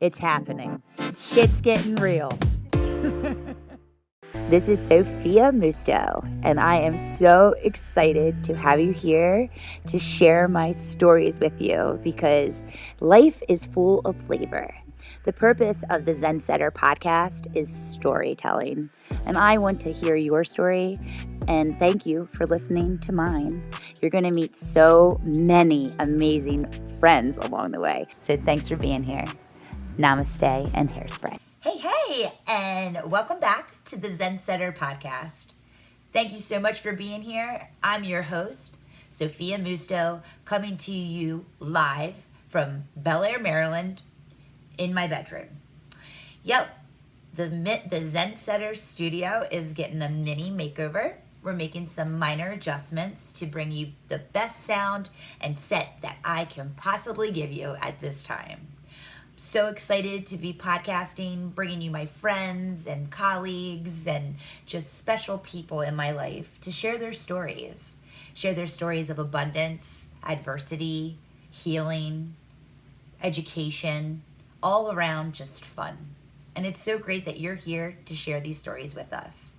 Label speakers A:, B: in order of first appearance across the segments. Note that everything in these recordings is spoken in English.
A: It's happening. Shit's getting real. This is Sophia Musto, and I am so excited to have you here to share my stories with you because life is full of flavor. The purpose of the Zensetter podcast is storytelling, and I want to hear your story, and thank you for listening to mine. You're going to meet so many amazing friends along the way, so thanks for being here. Namaste and hairspray. Hey, and welcome back to the Zensetter podcast. Thank you so much for being here. I'm your host, Sophia Musto, coming to you live from Bel Air, Maryland, in my bedroom. Yep, the Zensetter studio is getting a mini makeover. We're making some minor adjustments to bring you the best sound and set that I can possibly give you at this time. So excited to be podcasting, bringing you my friends and colleagues and just special people in my life to share their stories of abundance, adversity, healing, education, all around just fun. And it's so great that you're here to share these stories with us.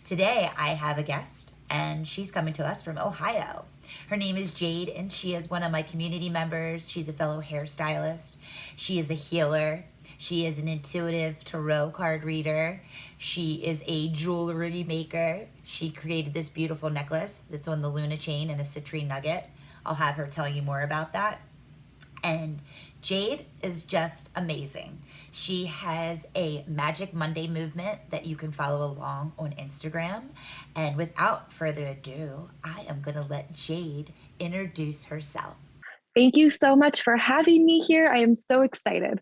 A: Today, I have a guest, and she's coming to us from Ohio. Her name is Jade, and she is one of my community members. She's a fellow hairstylist. She is a healer. She is an intuitive tarot card reader. She is a jewelry maker. She created this beautiful necklace that's on the Luna chain and a citrine nugget. I'll have her tell you more about that. And Jade is just amazing. She has a Magic Monday movement that you can follow along on Instagram. And without further ado, I am going to let Jade introduce herself.
B: Thank you so much for having me here. I am so excited.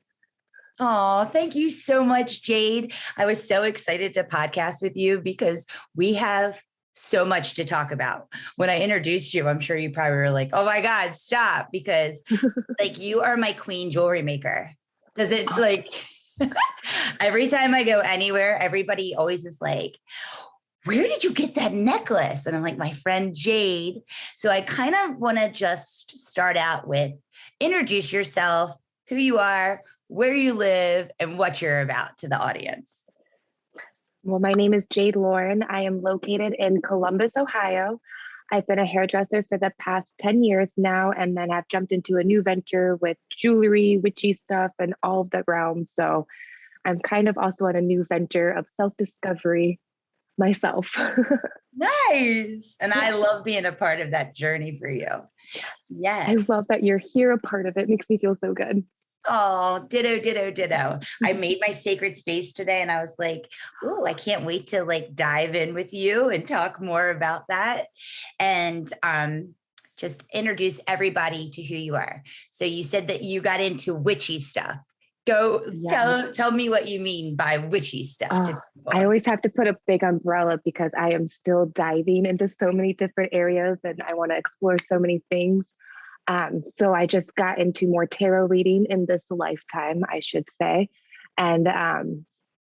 A: Oh, thank you so much, Jade. I was so excited to podcast with you because we have so much to talk about. When I introduced you, I'm sure you probably were like, oh my God, stop. Because like you are my queen jewelry maker. Does it like every time I go anywhere, everybody always is like, where did you get that necklace? And I'm like, my friend Jade. So I kind of want to just start out with introduce yourself, who you are, where you live, and what you're about to the audience.
B: Well, my name is Jade Lauren. I am located in Columbus, Ohio. I've been a hairdresser for the past 10 years now, and then I've jumped into a new venture with jewelry, witchy stuff, and all of the realms. So I'm kind of also on a new venture of self-discovery myself.
A: Nice. And I love being a part of that journey for you. Yes.
B: I love that you're here, a part of it. Makes me feel so good.
A: Oh, ditto. I made my sacred space today and I was like, oh, I can't wait to like dive in with you and talk more about that. And just introduce everybody to who you are. So you said that you got into witchy stuff. Tell me what you mean by witchy stuff.
B: I always have to put a big umbrella because I am still diving into so many different areas and I want to explore so many things. So I just got into more tarot reading in this lifetime, I should say. And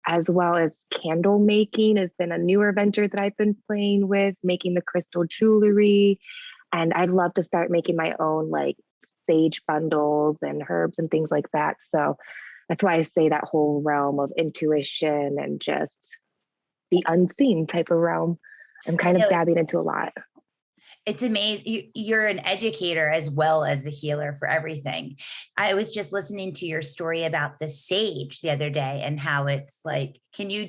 B: as well as candle making has been a newer venture that I've been playing with, making the crystal jewelry. And I'd love to start making my own like sage bundles and herbs and things like that. So that's why I say that whole realm of intuition and just the unseen type of realm. I'm kind of dabbing into a lot.
A: It's amazing. You're an educator as well as a healer for everything. I was just listening to your story about the sage the other day and how it's like, can you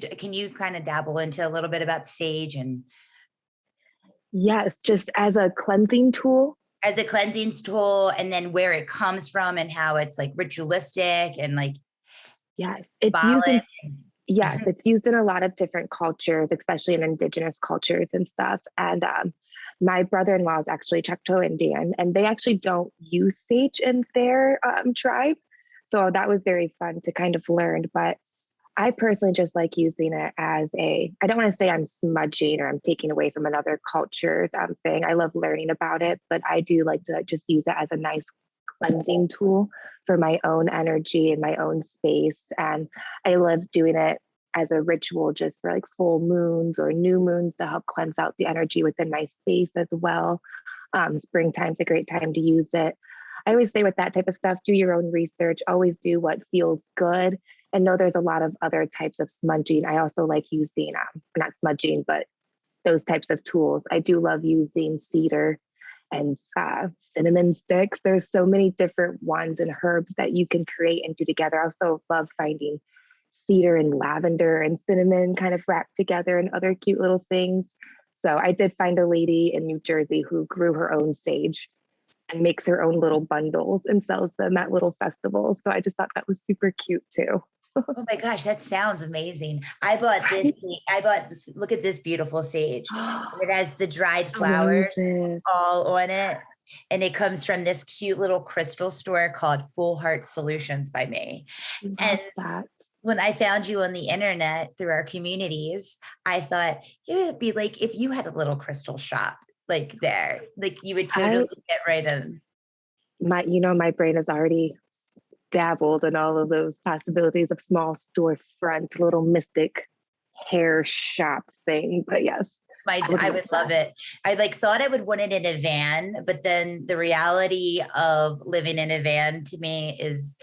A: kind of dabble into a little bit about sage? And
B: yes, just as a cleansing tool.
A: As a cleansing tool, and then where it comes from and how it's like ritualistic and like,
B: yes, it's used in a lot of different cultures, especially in indigenous cultures and stuff. And my brother-in-law is actually Choctaw Indian, and they actually don't use sage in their tribe. So that was very fun to kind of learn. But I personally just like using it as I don't want to say I'm smudging or I'm taking away from another culture's thing. I love learning about it, but I do like to just use it as a nice cleansing tool for my own energy and my own space. And I love doing it as a ritual just for like full moons or new moons to help cleanse out the energy within my space as well. Springtime's a great time to use it. I always say with that type of stuff, do your own research, always do what feels good. And know there's a lot of other types of smudging. I also like using, not smudging, but those types of tools. I do love using cedar and cinnamon sticks. There's so many different ones and herbs that you can create and do together. I also love finding cedar and lavender and cinnamon kind of wrapped together and other cute little things. So I did find a lady in New Jersey who grew her own sage and makes her own little bundles and sells them at little festivals. So I just thought that was super cute too.
A: Oh my gosh, that sounds amazing. I bought this. I bought this. Look at this beautiful sage. It has the dried flowers all on it. And it comes from this cute little crystal store called Full Heart Solutions by me. And when I found you on the internet through our communities, I thought it would be like if you had a little crystal shop like there, like you would totally get right in.
B: My brain is already dabbled in all of those possibilities of small storefront, little mystic hair shop thing. But yes,
A: I would love it. I thought I would want it in a van, but then the reality of living in a van to me is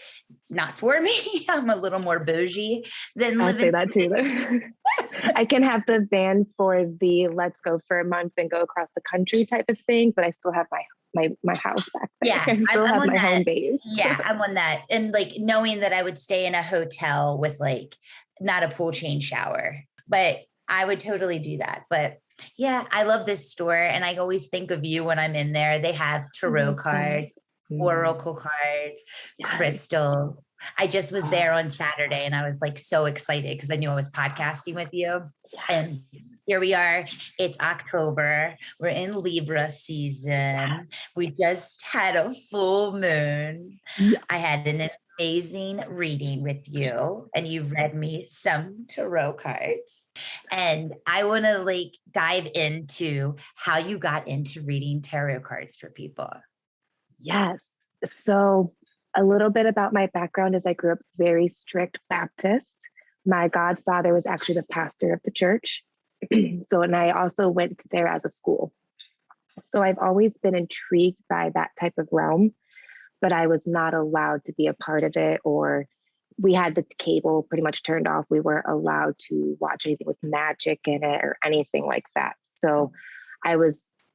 A: not for me. I'm a little more bougie than living.
B: I say that too. I can have the van for the let's go for a month and go across the country type of thing, but I still have my house back there.
A: Yeah,
B: I still have my home base.
A: Yeah, I'm on that. And knowing that I would stay in a hotel with not a pool change shower, but I would totally do that. But yeah, I love this store. And I always think of you when I'm in there. They have tarot cards, oracle cards, crystals. I just was there on Saturday and I was so excited because I knew I was podcasting with you. And here we are. It's October. We're in Libra season. We just had a full moon. I had an amazing reading with you and you read me some tarot cards. And I want to dive into how you got into reading tarot cards for people.
B: Yes. So a little bit about my background is I grew up very strict Baptist. My godfather was actually the pastor of the church. And I also went there as a school. So I've always been intrigued by that type of realm, but I was not allowed to be a part of it, or we had the cable pretty much turned off. We weren't allowed to watch anything with magic in it or anything like that. So I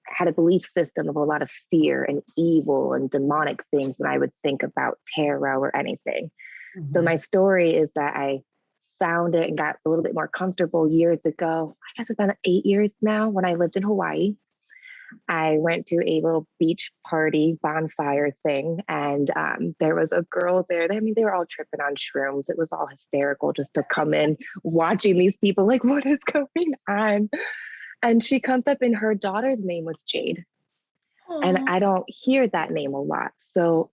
B: had a belief system of a lot of fear and evil and demonic things when I would think about tarot or anything. Mm-hmm. So my story is that I found it and got a little bit more comfortable years ago. I guess it's been 8 years now when I lived in Hawaii. I went to a little beach party bonfire thing, and there was a girl there. They were all tripping on shrooms. It was all hysterical just to come in watching these people what is going on? And she comes up and her daughter's name was Jade. Aww. And I don't hear that name a lot.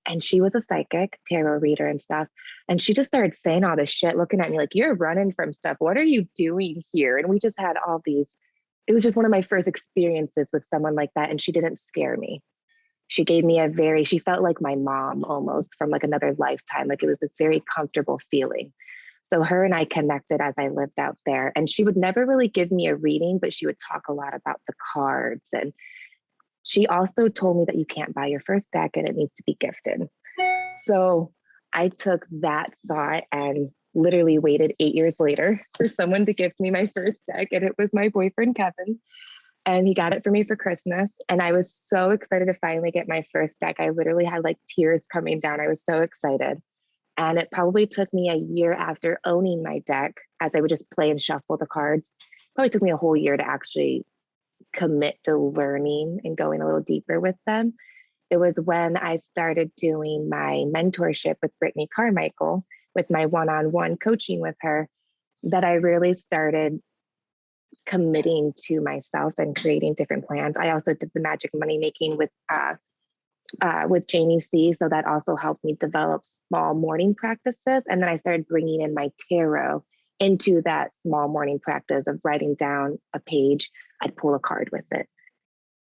B: And she was a psychic, tarot reader and stuff. And she just started saying all this shit, looking at me you're running from stuff. What are you doing here? And we just had all these. It was just one of my first experiences with someone like that. And she didn't scare me. She gave me she felt like my mom almost from another lifetime. It was this very comfortable feeling. So her and I connected as I lived out there. And she would never really give me a reading, but she would talk a lot about the cards. And she also told me that you can't buy your first deck and it needs to be gifted. So I took that thought and literally waited 8 years later for someone to gift me my first deck. And it was my boyfriend, Kevin. And he got it for me for Christmas. And I was so excited to finally get my first deck. I literally had tears coming down. I was so excited. And it probably took me a year after owning my deck, as I would just play and shuffle the cards. Probably took me a whole year to actually commit to learning and going a little deeper with them. It was when I started doing my mentorship with Brittany Carmichael, with my one-on-one coaching with her, that I really started committing to myself and creating different plans. I also did the magic money making with Jamie C. So that also helped me develop small morning practices. And then I started bringing in my tarot into that small morning practice of writing down a page. I'd pull a card with it.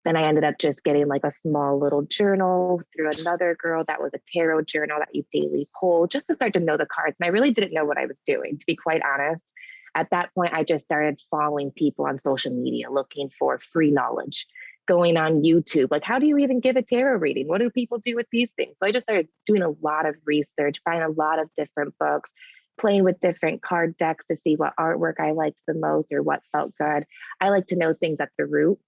B: Then I ended up just getting a small little journal through another girl that was a tarot journal that you daily pull, just to start to know the cards. And I really didn't know what I was doing, to be quite honest. At that point, I just started following people on social media looking for free knowledge. going on YouTube. Like, how do you even give a tarot reading? What do people do with these things? So I just started doing a lot of research, buying a lot of different books, playing with different card decks to see what artwork I liked the most or what felt good. I like to know things at the root.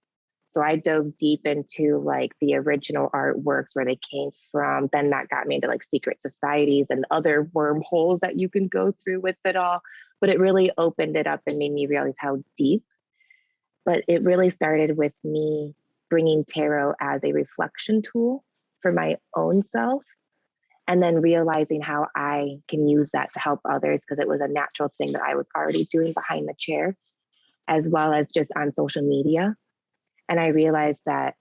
B: So I dove deep into like the original artworks, where they came from. Then that got me into like secret societies and other wormholes that you can go through with it all. But it really opened it up and made me realize how deep. But it really started with me bringing tarot as a reflection tool for my own self, and then realizing how I can use that to help others, because it was a natural thing that I was already doing behind the chair, as well as just on social media. And I realized that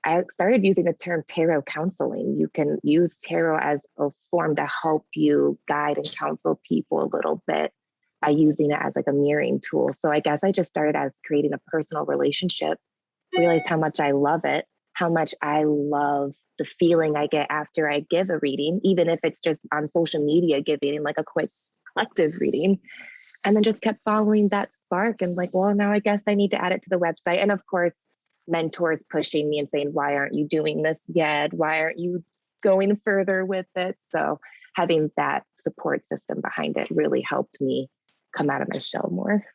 B: I started using the term tarot counseling. You can use tarot as a form to help you guide and counsel people a little bit by using it as like a mirroring tool. So I guess I just started as creating a personal relationship, realized how much I love it, how much I love the feeling I get after I give a reading, even if it's just on social media, giving like a quick collective reading. And then just kept following that spark and like, well, now I guess I need to add it to the website. And of course, mentors pushing me and saying, why aren't you doing this yet? Why aren't you going further with it? So having that support system behind it really helped me come out of my shell more.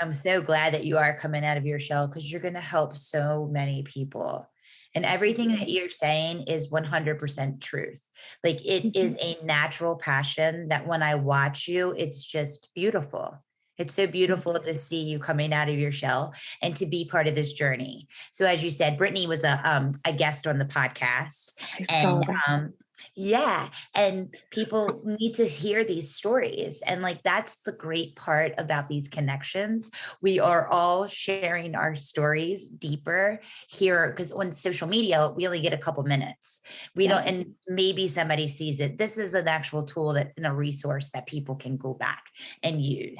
A: I'm so glad that you are coming out of your shell, because you're going to help so many people. And everything that you're saying is 100% truth. Like, it is a natural passion that when I watch you, it's just beautiful. It's so beautiful to see you coming out of your shell and to be part of this journey. So as you said, Brittany was a guest on the podcast, and yeah. And people need to hear these stories. And like, that's the great part about these connections. We are all sharing our stories deeper here, because on social media, we only get a couple minutes. We don't, and maybe somebody sees it. This is an actual tool and a resource that people can go back and use.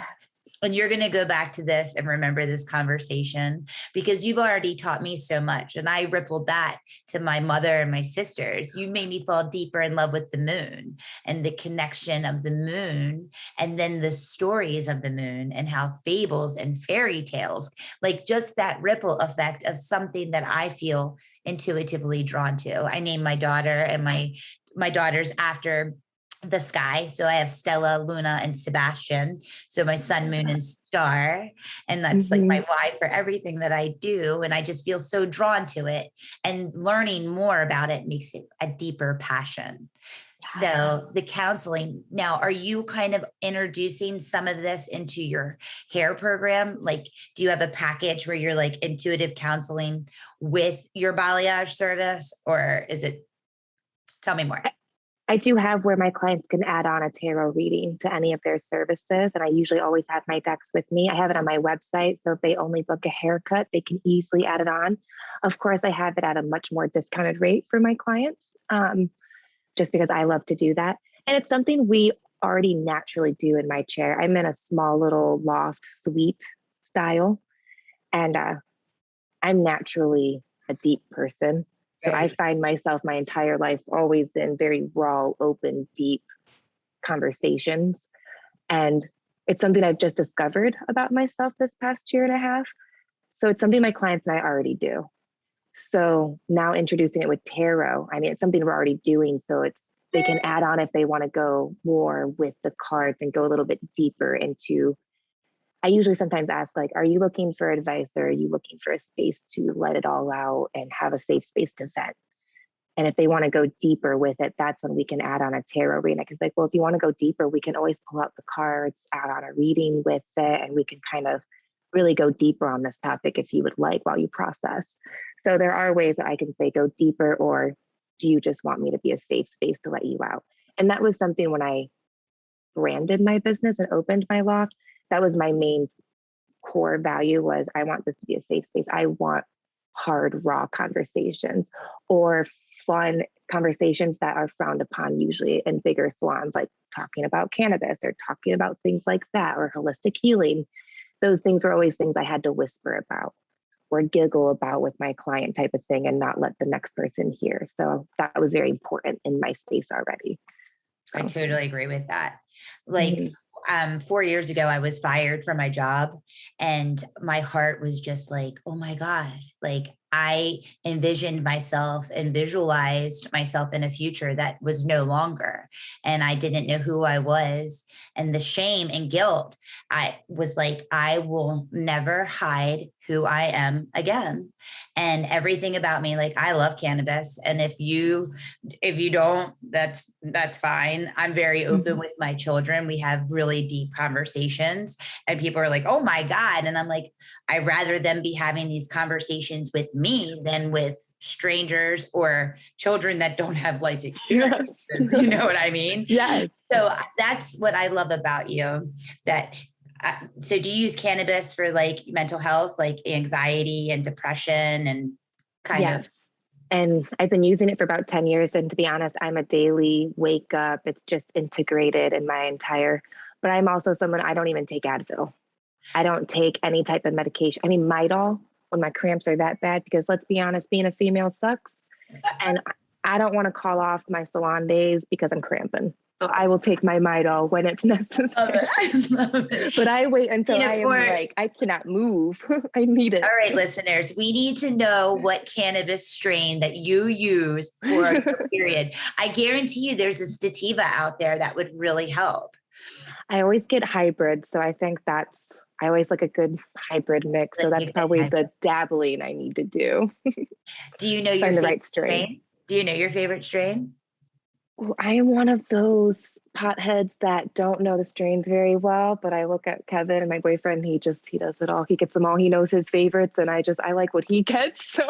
A: And you're going to go back to this and remember this conversation, because you've already taught me so much. And I rippled that to my mother and my sisters. You made me fall deeper in love with the moon and the connection of the moon, and then the stories of the moon and how fables and fairy tales, like just that ripple effect of something that I feel intuitively drawn to. I named my daughter and my daughters after the sky. So I have Stella, Luna, and Sebastian. So my sun, moon, and star. And that's like my why for everything that I do. And I just feel so drawn to it. And learning more about it makes it a deeper passion. So the counseling, now, are you kind of introducing some of this into your hair program? Like, do you have a package where you're like intuitive counseling with your balayage service, or is it, tell me more.
B: I do have where my clients can add on a tarot reading to any of their services. And I usually always have my decks with me. I have it on my website. So if they only book a haircut, they can easily add it on. Of course, I have it at a much more discounted rate for my clients, just because I love to do that. And it's something we already naturally do in my chair. I'm in a small little loft suite style, and I'm naturally a deep person. So I find myself my entire life always in very raw, open, deep conversations. And it's something I've just discovered about myself this past year and a half. So it's something my clients and I already do. So now introducing it with tarot, I mean, it's something we're already doing. So they can add on if they want to go more with the cards and go a little bit deeper into. I usually sometimes ask, like, are you looking for advice, or are you looking for a space to let it all out and have a safe space to vent? And if they want to go deeper with it, that's when we can add on a tarot reading. I can say, well, if you want to go deeper, we can always pull out the cards, add on a reading with it, and we can kind of really go deeper on this topic if you would like while you process. So there are ways that I can say go deeper, or do you just want me to be a safe space to let you out? And that was something when I branded my business and opened my loft. That was my main core value, was I want this to be a safe space. I want hard, raw conversations, or fun conversations that are frowned upon usually in bigger salons, like talking about cannabis or talking about things like that, or holistic healing. Those things were always things I had to whisper about or giggle about with my client type of thing, and not let the next person hear. So that was very important in my space already.
A: I totally agree with that. Like, 4 years ago, I was fired from my job, and my heart was just like, oh my God, like I envisioned myself and visualized myself in a future that was no longer. And I didn't know who I was. And the shame and guilt, I was like, I will never hide who I am again. And everything about me, like I love cannabis. And if you don't, that's fine. I'm very open with my children. We have really deep conversations, and people are like, oh my God. And I'm like, I'd rather them be having these conversations with me than with strangers or children that don't have life experiences. You know what I mean?
B: Yes.
A: So that's what I love about you. So do you use cannabis for like mental health, like anxiety and depression and kind of?
B: And I've been using it for about 10 years. And to be honest, I'm a daily wake up. It's just integrated in my entire, but I'm also someone, I don't even take Advil. I don't take any type of medication. I mean, Midol when my cramps are that bad, because let's be honest, being a female sucks. And I don't want to call off my salon days because I'm cramping. So I will take my Midol when it's necessary.
A: I love it.
B: But I wait until I am like, I cannot move. I need it.
A: All right, listeners, we need to know what cannabis strain that you use for a period. I guarantee you there's a sativa out there that would really help.
B: I always get hybrids. So I think I always like a good hybrid mix. So that's probably the dabbling I need to do.
A: Do you know your favorite right strain? Do you know your favorite strain?
B: I am one of those potheads that don't know the strains very well, but I look at Kevin and my boyfriend, he does it all. He gets them all. He knows his favorites, and I like what he gets. So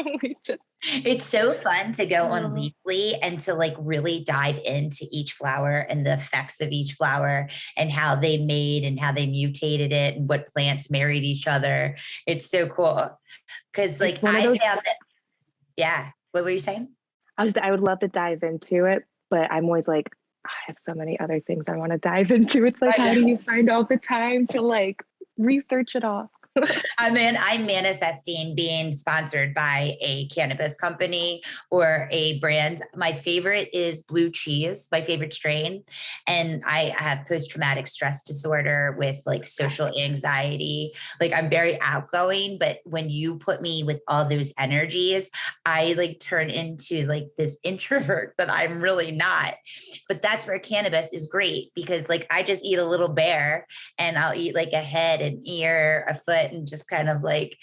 A: it's so fun to go on Leafly and to like really dive into each flower and the effects of each flower and how they made and how they mutated it and what plants married each other. It's so cool. Cause like I found that, yeah. What were you saying?
B: I would love to dive into it, but I'm always like, I have so many other things I want to dive into. It's like, how do you find all the time to like research it all?
A: I'm manifesting being sponsored by a cannabis company or a brand. My favorite is Blue Cheese, my favorite strain. And I have post-traumatic stress disorder with like social anxiety. Like I'm very outgoing, but when you put me with all those energies, I like turn into like this introvert that I'm really not. But that's where cannabis is great, because like I just eat a little bear and I'll eat like a head, an ear, a foot, and just kind of like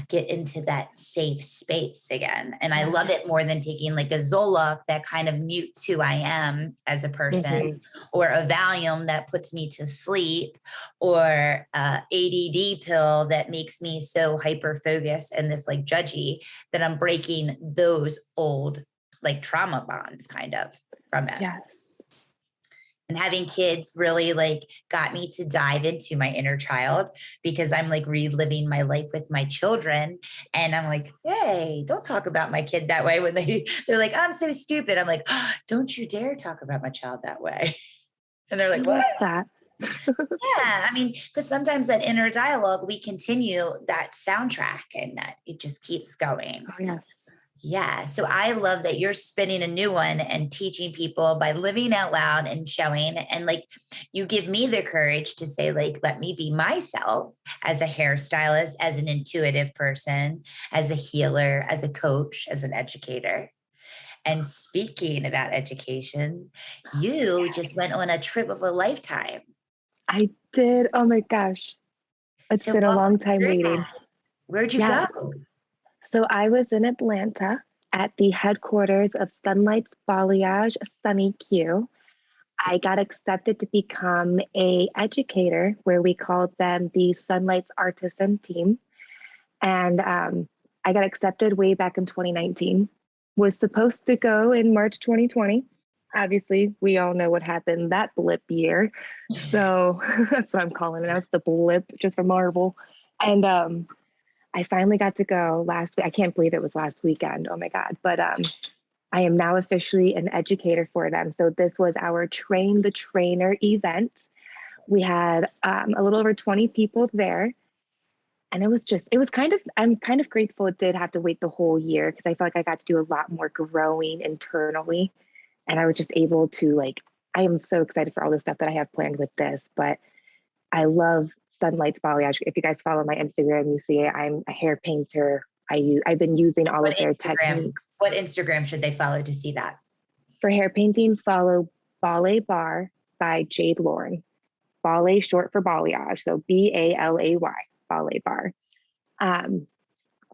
A: get into that safe space again. And I love it more than taking like a Zoloft that kind of mutes who I am as a person, or a Valium that puts me to sleep, or a ADD pill that makes me so hyper focused and this like judgy that I'm breaking those old like trauma bonds kind of from it.
B: Yes.
A: And having kids really like got me to dive into my inner child, because I'm like reliving my life with my children. And I'm like, hey, don't talk about my kid that way. When they're like, I'm so stupid. I'm like, oh, don't you dare talk about my child that way. And they're like, what?
B: That?
A: Yeah. I mean, because sometimes that inner dialogue, we continue that soundtrack and that it just keeps going.
B: Oh, yes.
A: Yeah. So I love that you're spinning a new one and teaching people by living out loud and showing. And like, you give me the courage to say, like, let me be myself as a hairstylist, as an intuitive person, as a healer, as a coach, as an educator. And speaking about education, you just went on a trip of a lifetime.
B: I did. Oh my gosh. It's been a long time waiting.
A: Where'd you go?
B: So I was in Atlanta at the headquarters of Sunlight's Balayage Sunny Q. I got accepted to become an educator, where we called them the Sunlight's Artisan Team. And I got accepted way back in 2019. Was supposed to go in March 2020. Obviously, we all know what happened that blip year. So that's what I'm calling it. That's the blip, just for Marvel. And I finally got to go last week. I can't believe it was last weekend. Oh my God. But I am now officially an educator for them. So this was our Train the Trainer event. We had a little over 20 people there. And I'm kind of grateful it did have to wait the whole year, because I felt like I got to do a lot more growing internally. And I was just able to like I am so excited for all the stuff that I have planned with this, but I love Sunlight's balayage. If you guys follow my Instagram, you see I'm a hair painter. I've been using all of their techniques.
A: What Instagram should they follow to see that?
B: For hair painting, follow Ballet Bar by Jade Lauren. Ballet short for balayage, so Balay, Ballet Bar. And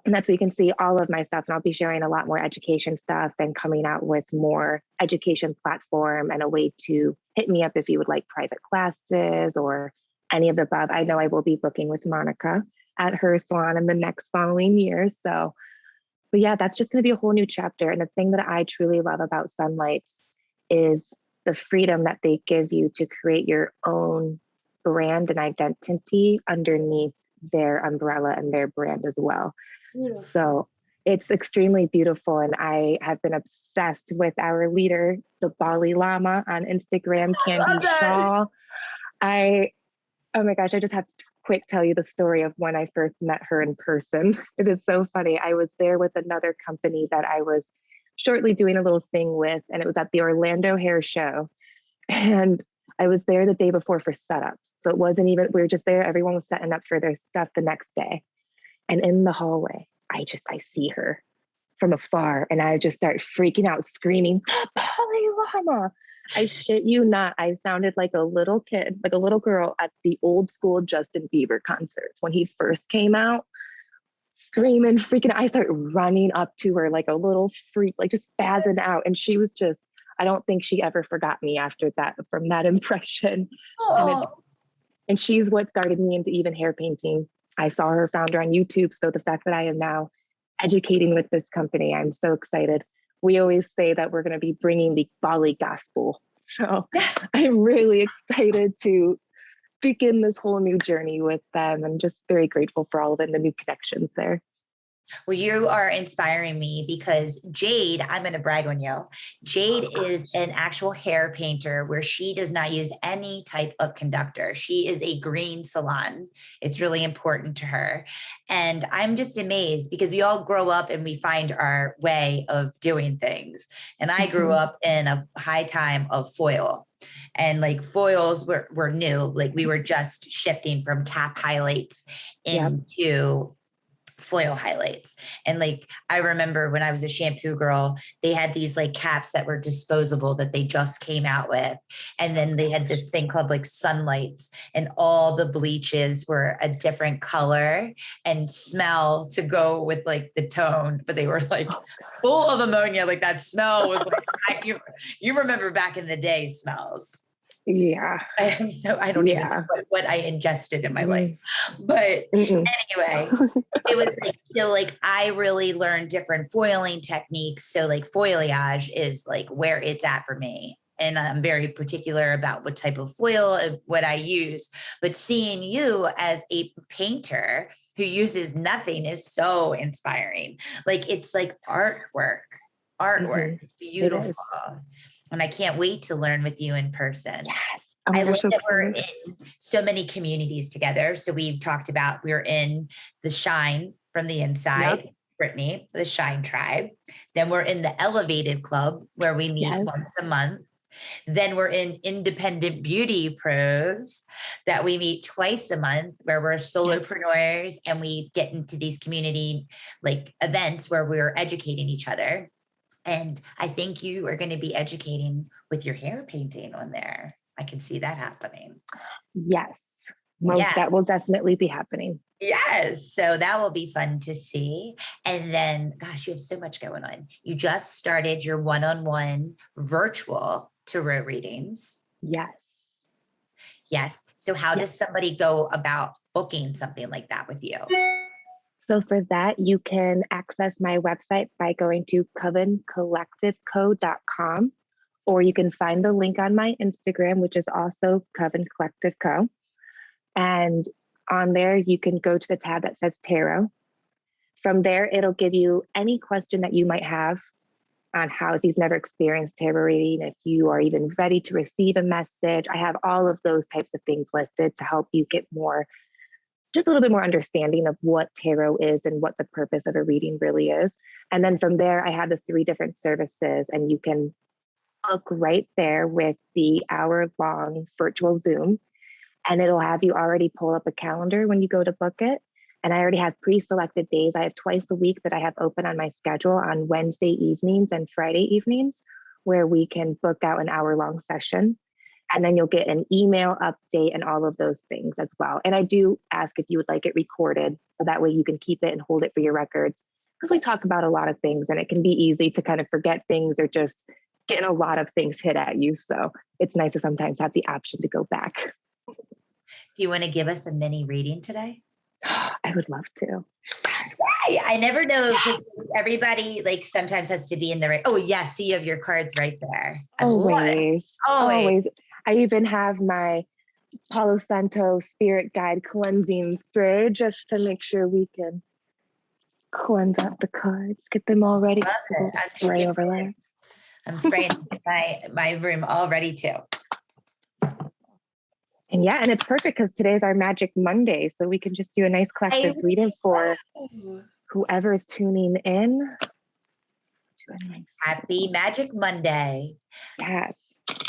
B: that's where you can see all of my stuff. And I'll be sharing a lot more education stuff and coming out with more education platform and a way to hit me up if you would like private classes or any of the above. I know I will be booking with Monica at her salon in the next following year. So, but yeah, that's just going to be a whole new chapter. And the thing that I truly love about Sunlights is the freedom that they give you to create your own brand and identity underneath their umbrella and their brand as well. Beautiful. So it's extremely beautiful. And I have been obsessed with our leader, the Bali Llama on Instagram, Candy Shaw. Oh my gosh, I just have to quick tell you the story of when I first met her in person. It is so funny. I was there with another company that I was shortly doing a little thing with, and it was at the Orlando Hair Show. And I was there the day before for setup. So it wasn't even, we were just there. Everyone was setting up for their stuff the next day. And in the hallway, I see her from afar and I just start freaking out, screaming, the Bali Llama. I shit you not. I sounded like a little kid, like a little girl at the old school Justin Bieber concerts when he first came out, screaming, freaking out. I start running up to her like a little freak, like just spazzing out. And she was just, I don't think she ever forgot me after that, from that impression. And she's what started me into even hair painting. I saw her founder on YouTube. So the fact that I am now educating with this company, I'm so excited. We always say that we're going to be bringing the Bali gospel. So I'm really excited to begin this whole new journey with them and just very grateful for all of it and the new connections there.
A: Well, you are inspiring me because Jade, I'm going to brag on you. Jade is an actual hair painter where she does not use any type of conductor. She is a green salon. It's really important to her. And I'm just amazed because we all grow up and we find our way of doing things. And I grew up in a high time of foil. And like foils were new. Like we were just shifting from cap highlights into foil highlights. And like, I remember when I was a shampoo girl, they had these like caps that were disposable that they just came out with. And then they had this thing called like Sunlights, and all the bleaches were a different color and smell to go with like the tone, but they were like full of ammonia. Like that smell was like, you remember back in the day smells.
B: Yeah.
A: I don't even know what I ingested in my life. But anyway, it was like, so like I really learned different foiling techniques. So like foliage is like where it's at for me. And I'm very particular about what type of foil and what I use. But seeing you as a painter who uses nothing is so inspiring. Like it's like artwork, beautiful. And I can't wait to learn with you in person.
B: Yes.
A: I love that we're in so many communities together. So we've talked about, we're in the Shine from the Inside, Brittany, the Shine Tribe. Then we're in the Elevated Club where we meet once a month. Then we're in Independent Beauty Pros that we meet twice a month, where we're solopreneurs and we get into these community like events where we're educating each other. And I think you are going to be educating with your hair painting on there. I can see that happening.
B: Yes. That will definitely be happening.
A: Yes. So that will be fun to see. And then, gosh, you have so much going on. You just started your one-on-one virtual tarot readings.
B: Yes.
A: Yes. So how does somebody go about booking something like that with you?
B: So for that, you can access my website by going to covencollectiveco.com, or you can find the link on my Instagram, which is also Coven Collective Co. And on there, you can go to the tab that says Tarot. From there, it'll give you any question that you might have on how, if you've never experienced tarot reading, if you are even ready to receive a message. I have all of those types of things listed to help you get just a little bit more understanding of what tarot is and what the purpose of a reading really is. And then from there, I have the 3 different services, and you can book right there with the hour-long virtual Zoom, and it'll have you already pull up a calendar when you go to book it. And I already have pre-selected days. I have twice a week that I have open on my schedule on Wednesday evenings and Friday evenings, where we can book out an hour-long session. And then you'll get an email update and all of those things as well. And I do ask if you would like it recorded, so that way you can keep it and hold it for your records. Because we talk about a lot of things and it can be easy to kind of forget things or just getting a lot of things hit at you. So it's nice to sometimes have the option to go back.
A: Do you want to give us a mini reading today?
B: I would love to.
A: I never know, because everybody like sometimes has to be in the right. Oh yes, you have your cards right there.
B: Always. I even have my Palo Santo Spirit Guide cleansing spray just to make sure we can cleanse out the cards, get them all ready. Spray over there.
A: I'm spraying my room all ready too.
B: And yeah, and it's perfect because today's our Magic Monday. So we can just do a nice collective reading for whoever is tuning in.
A: Happy Magic Monday.
B: Yes.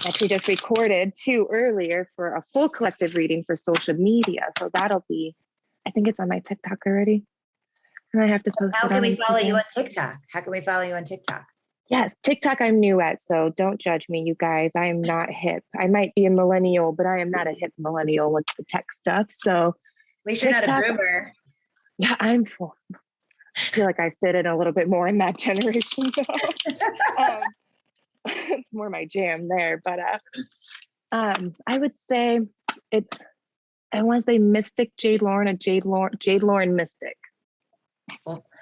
B: Actually just recorded too earlier for a full collective reading for social media. So that'll be, I think it's on my TikTok already. And I have to post it.
A: How can we follow you on TikTok? How can we follow you on TikTok?
B: Yes, TikTok I'm new at, so don't judge me, you guys. I am not hip. I might be a millennial, but I am not a hip millennial with the tech stuff. So
A: at least you're TikTok, not a boomer.
B: Yeah, I feel like I fit in a little bit more in that generation. It's more my jam there. But I would say I want to say Mystic Jade Lauren, a Jade Lauren Mystic.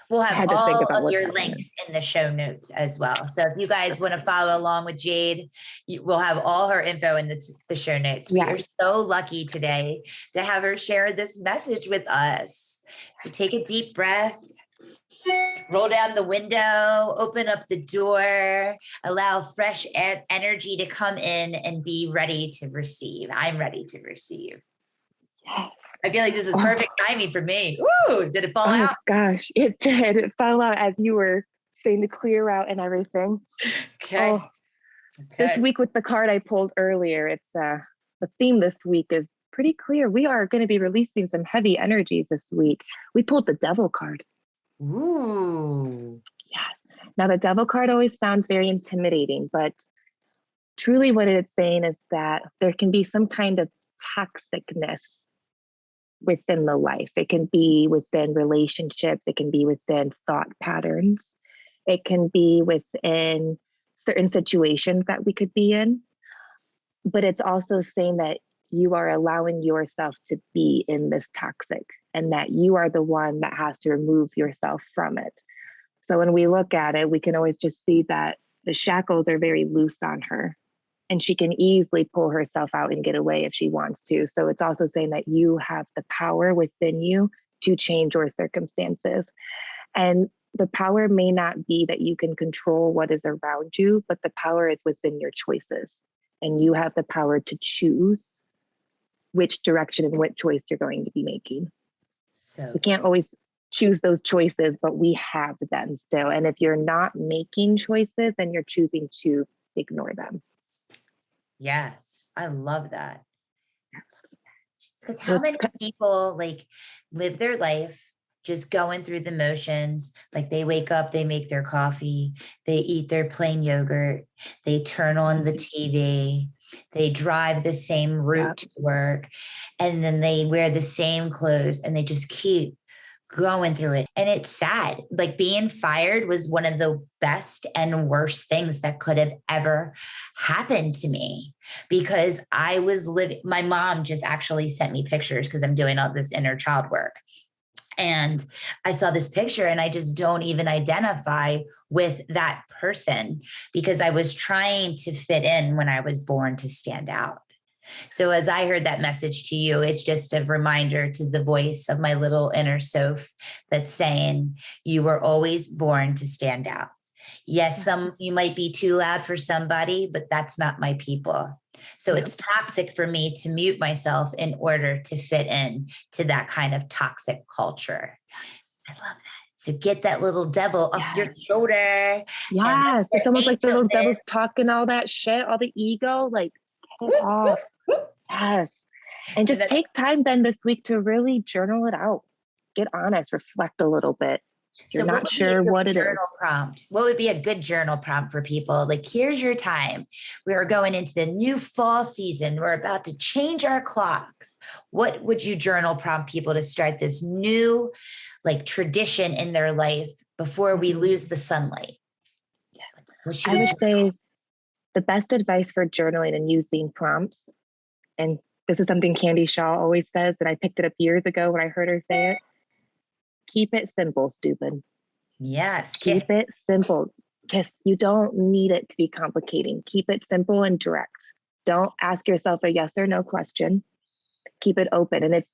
A: We'll have all of your links in the show notes as well. So if you guys want to follow along with Jade, we'll have all her info in the show notes. We are so lucky today to have her share this message with us. So take a deep breath, roll down the window, open up the door, allow fresh energy to come in and be ready to receive. I'm ready to receive. Yes. I feel like this is perfect timing for me. Woo! Did it fall out?
B: Oh gosh, it did. It fell out as you were saying to clear out and everything.
A: Okay.
B: This week with the card I pulled earlier, it's the theme this week is pretty clear. We are going to be releasing some heavy energies this week. We pulled the Devil card.
A: Ooh.
B: Yes. Now the Devil card always sounds very intimidating, but truly what it's saying is that there can be some kind of toxicness within the life. It can be within relationships. It can be within thought patterns. It can be within certain situations that we could be in. But it's also saying that you are allowing yourself to be in this toxic and that you are the one that has to remove yourself from it. So when we look at it, we can always just see that the shackles are very loose on her. And she can easily pull herself out and get away if she wants to. So it's also saying that you have the power within you to change your circumstances. And the power may not be that you can control what is around you, but the power is within your choices. And you have the power to choose which direction and what choice you're going to be making. So we can't always choose those choices, but we have them still. And if you're not making choices, then you're choosing to ignore them.
A: Yes, I love that. Because how many people like live their life just going through the motions? Like they wake up, they make their coffee, they eat their plain yogurt, they turn on the TV, they drive the same route to work, and then they wear the same clothes and they just keep going through it. And it's sad. Like being fired was one of the best and worst things that could have ever happened to me, because I was living, my mom just actually sent me pictures because I'm doing all this inner child work. And I saw this picture and I just don't even identify with that person because I was trying to fit in when I was born to stand out. So as I heard that message to you, it's just a reminder to the voice of my little inner Soph that's saying you were always born to stand out. Yes, you might be too loud for somebody, but that's not my people. So it's toxic for me to mute myself in order to fit in to that kind of toxic culture. I love that. So get that little devil off your shoulder.
B: Yes. It's almost like the little devil's talking all that shit, all the ego, like get it off. Yes. And just take time then this week to really journal it out. Get honest, reflect a little bit. You're not sure what it is.
A: Prompt. What would be a good journal prompt for people? Like, here's your time. We are going into the new fall season. We're about to change our clocks. What would you journal prompt people to start this new like tradition in their life before we lose the sunlight?
B: I would say the best advice for journaling and using prompts, and this is something Candy Shaw always says, and I picked it up years ago when I heard her say it. Keep it simple, stupid.
A: Yes.
B: Keep it simple. Because you don't need it to be complicating. Keep it simple and direct. Don't ask yourself a yes or no question. Keep it open. And if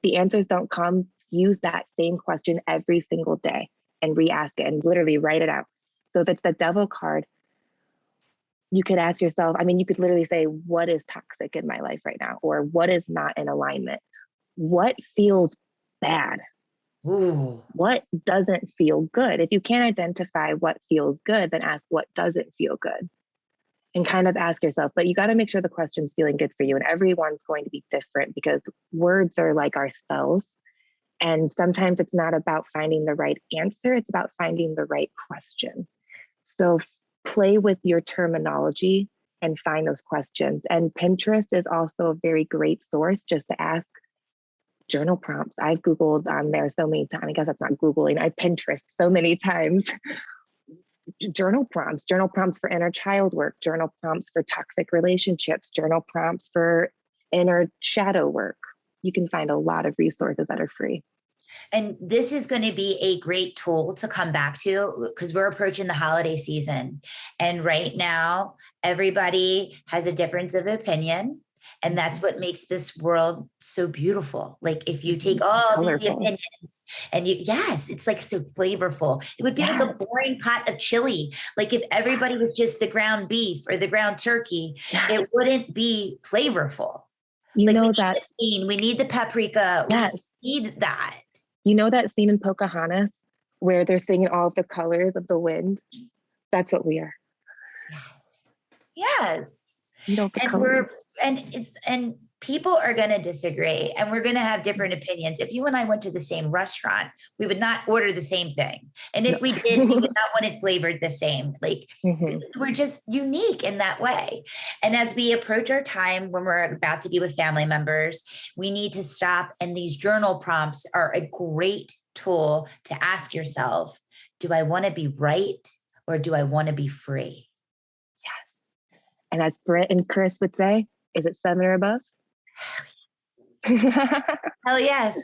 B: the answers don't come, use that same question every single day and re-ask it and literally write it out. So if it's the devil card, you could ask yourself, you could literally say, what is toxic in my life right now? Or what is not in alignment? What feels bad?
A: Ooh.
B: What doesn't feel good? If you can't identify what feels good, then ask what doesn't feel good and kind of ask yourself, but you got to make sure the question's feeling good for you. And everyone's going to be different because words are like our spells. And sometimes it's not about finding the right answer. It's about finding the right question. So play with your terminology and find those questions. And Pinterest is also a very great source just to ask journal prompts. I've Googled on there so many times. I guess that's not Googling. I Pinterest so many times. Journal prompts for inner child work, journal prompts for toxic relationships, journal prompts for inner shadow work. You can find a lot of resources that are free.
A: And this is going to be a great tool to come back to because we're approaching the holiday season. And right now, everybody has a difference of opinion. And that's what makes this world so beautiful. Like if you take all the opinions and it's like so flavorful. It would be like a boring pot of chili. Like if everybody was just the ground beef or the ground turkey, it wouldn't be flavorful.
B: We
A: need the paprika. We need that.
B: You know that scene in Pocahontas where they're singing all of the colors of the wind? That's what we are.
A: Yes. And people are going to disagree and we're going to have different opinions. If you and I went to the same restaurant, we would not order the same thing. And if we did, we would not want it flavored the same. Like we're just unique in that way. And as we approach our time when we're about to be with family members, we need to stop. And these journal prompts are a great tool to ask yourself, do I want to be right or do I want to be free?
B: Yes. And as Britt and Chris would say, is it 7 or above?
A: Hell yes.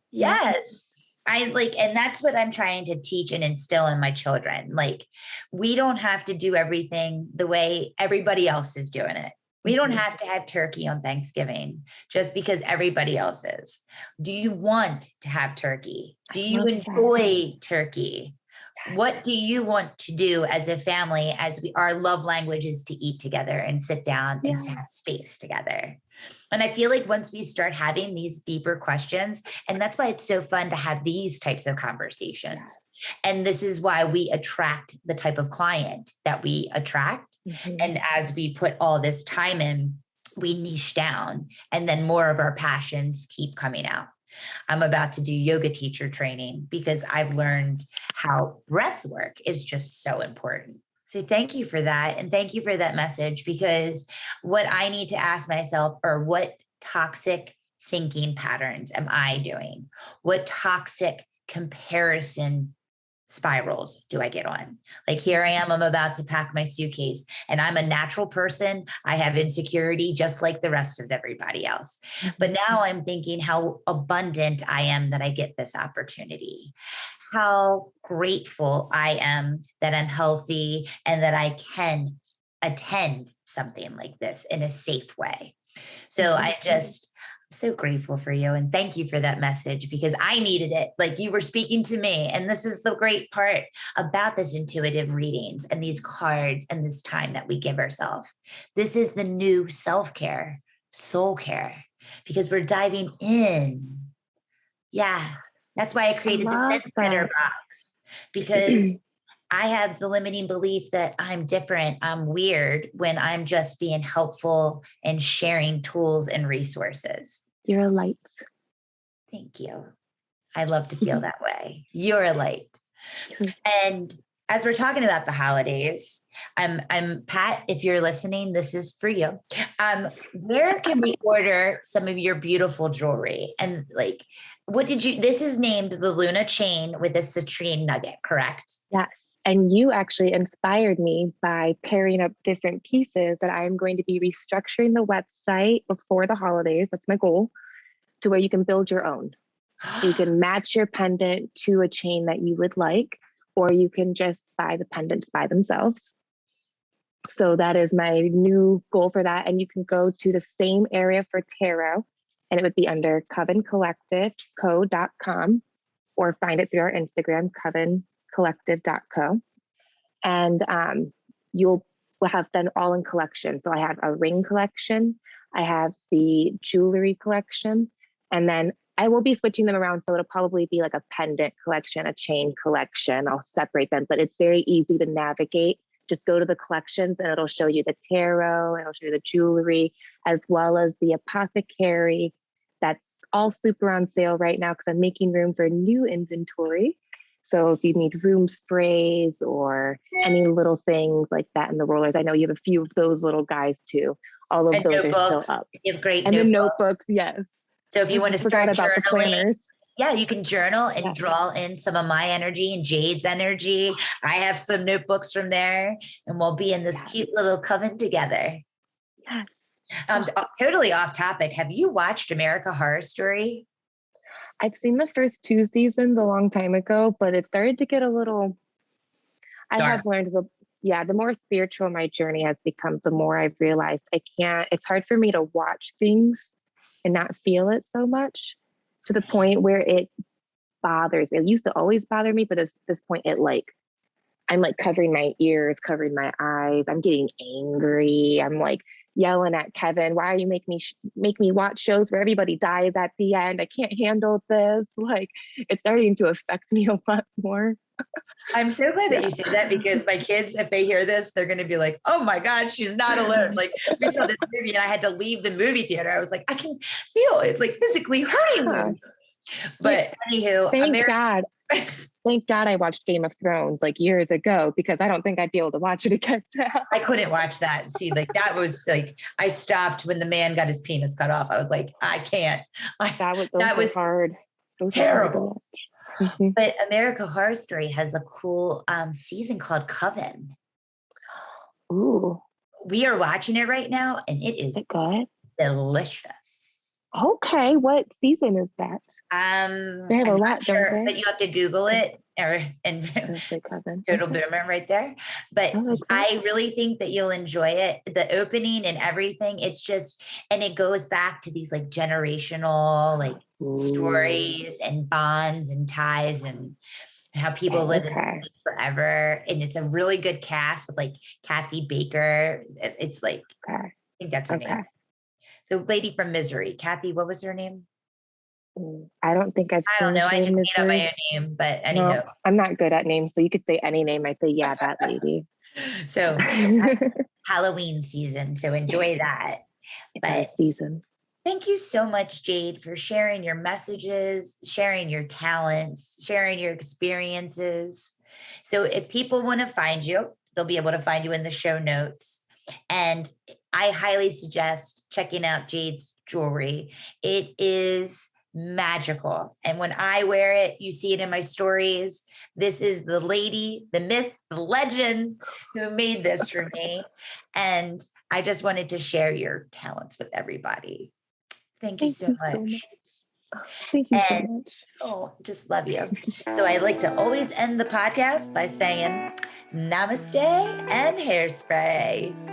A: Yes. And that's what I'm trying to teach and instill in my children. Like, we don't have to do everything the way everybody else is doing it. We don't have to have turkey on Thanksgiving just because everybody else is. Do you want to have turkey? Do you enjoy turkey? What do you want to do as a family our love language is to eat together and sit down and have space together? And I feel like once we start having these deeper questions, and that's why it's so fun to have these types of conversations. And this is why we attract the type of client that we attract. And as we put all this time in, we niche down and then more of our passions keep coming out. I'm about to do yoga teacher training because I've learned how breath work is just so important. So thank you for that. And thank you for that message, because what I need to ask myself are, what toxic thinking patterns am I doing? What toxic comparison spirals do I get on? Like, here I am, I'm about to pack my suitcase and I'm a natural person. I have insecurity just like the rest of everybody else. But now I'm thinking how abundant I am that I get this opportunity. How grateful I am that I'm healthy and that I can attend something like this in a safe way. So I'm so grateful for you. And thank you for that message, because I needed it. Like, you were speaking to me. And this is the great part about this intuitive readings and these cards and this time that we give ourselves. This is the new self-care, soul care, because we're diving in. Yeah. That's why I created the Zensetter box, because I have the limiting belief that I'm different, I'm weird, when I'm just being helpful and sharing tools and resources.
B: You're a light.
A: Thank you. I love to feel that way. You're a light. And as we're talking about the holidays, I'm Pat, if you're listening, this is for you. Where can we order some of your beautiful jewelry? And like, this is named the Luna chain with a citrine nugget, correct?
B: Yes. And you actually inspired me by pairing up different pieces that I'm going to be restructuring the website before the holidays. That's my goal, to where you can build your own. You can match your pendant to a chain that you would like, or you can just buy the pendants by themselves. So that is my new goal for that. And you can go to the same area for tarot, and it would be under covencollectiveco.com, or find it through our Instagram, covencollective.co. And we'll have them all in collection. So I have a ring collection, I have the jewelry collection, and then I will be switching them around. So it'll probably be like a pendant collection, a chain collection. I'll separate them, but it's very easy to navigate. Just go to the collections and it'll show you the tarot, it'll show you the jewelry, as well as the apothecary. That's all super on sale right now because I'm making room for new inventory. So if you need room sprays or any little things like that in the rollers, I know you have a few of those little guys too. All of those are still up.
A: You have great
B: and the notebooks, yes.
A: So if you want to start
B: about the planners.
A: Yeah, you can journal and draw in some of my energy and Jade's energy. I have some notebooks from there, and we'll be in this cute little coven together.
B: Yes.
A: Totally off topic. Have you watched American Horror Story?
B: I've seen the first 2 seasons a long time ago, but it started to get a little, I have learned the more spiritual my journey has become, the more I've realized it's hard for me to watch things and not feel it so much, to the point where it bothers me. It used to always bother me, but at this point, I'm like covering my ears, covering my eyes. I'm getting angry. I'm like yelling at Kevin, why are you make me watch shows where everybody dies at the end? I can't handle this. Like, it's starting to affect me a lot more.
A: I'm so glad that you said that, because my kids, if they hear this, they're going to be like, oh my God, she's not alone. Like, we saw this movie and I had to leave the movie theater. I was like, I can feel it like physically hurting me. But anywho,
B: Thank God I watched Game of Thrones like years ago, because I don't think I'd be able to watch it again now.
A: I couldn't watch that. See, like, that was like, I stopped when the man got his penis cut off. I was like, I can't.
B: That was hard. Those
A: terrible. But American Horror Story has a cool season called Coven.
B: Ooh.
A: We are watching it right now, and it is
B: good?
A: Delicious.
B: Okay, what season is that? They have a lot,
A: sure,
B: don't they?
A: but you have to Google it, and total boomer right there. But I really think that you'll enjoy it. The opening and everything, it's just, and it goes back to these like generational like stories and bonds and ties and how people live forever. And it's a really good cast with like Kathy Baker. It's like, I think that's her name. The lady from Misery, Kathy, what was her name?
B: I don't think I've seen.
A: I don't know. I just made up my own name, but anyhow.
B: No, I'm not good at names, so you could say any name. I'd say, yeah, that lady.
A: So Halloween season, so enjoy that.
B: Season.
A: Thank you so much, Jade, for sharing your messages, sharing your talents, sharing your experiences. So if people want to find you, they'll be able to find you in the show notes. And I highly suggest checking out Jade's jewelry. It is magical. And when I wear it, you see it in my stories. This is the lady, the myth, the legend who made this for me. And I just wanted to share your talents with everybody. Thank you so much.
B: Thank you so much.
A: Oh, just love you. So I like to always end the podcast by saying namaste and hairspray.